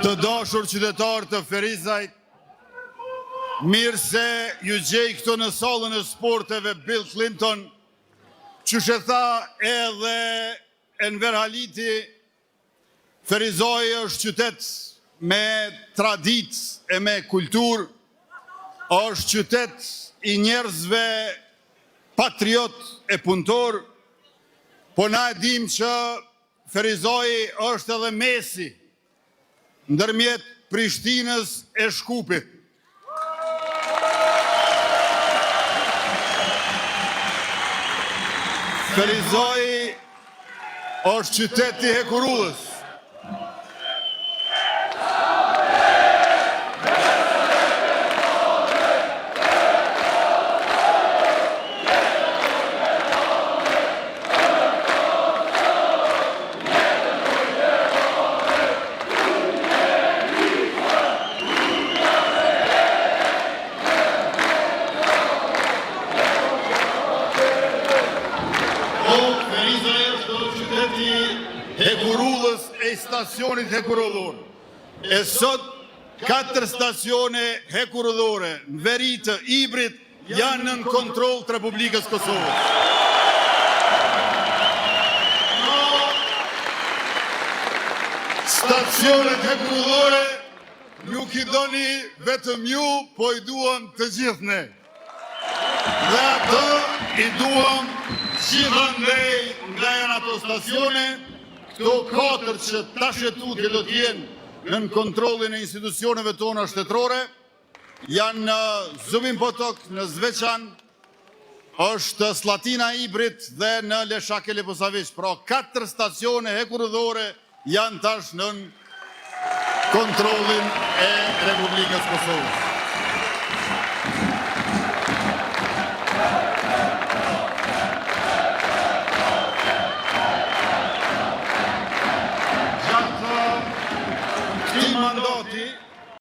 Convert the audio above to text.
Të dashur qytetarë të Ferizajt, mirë se ju gjej këto në sallën e sporteve Bill Clinton, që tha edhe Enver Haliti, Ferizaj është qytet me tradit e me kultur, është qytet i njerëzve patriot e punëtor, po na e dim që Ferizaj është edhe mesi ndërmjet Prishtinës e Shkupit. Ferizaj është qyteti i Hekurullës. Hekurullës e stacionit hekurullor. E sot 4 stacione hekurullore në veri të Ibrit janë nën kontroll të Republikës Kosovës. Stacionet hekurullore nuk i doni vetëm ju, po i duam të gjithë ne. Dhe atë i duam gjithandej nga janë ato stacione. Këto 4 që tashetutje do t'jenë në kontrollin e institucioneve tona shtetërore, janë në Zubin Potok, në Zveçan, është Slatina Ibrit dhe në Leshake Leposavić. Pra 4 stacione hekurullore janë tash në kontrollin e Republikës Kosovës.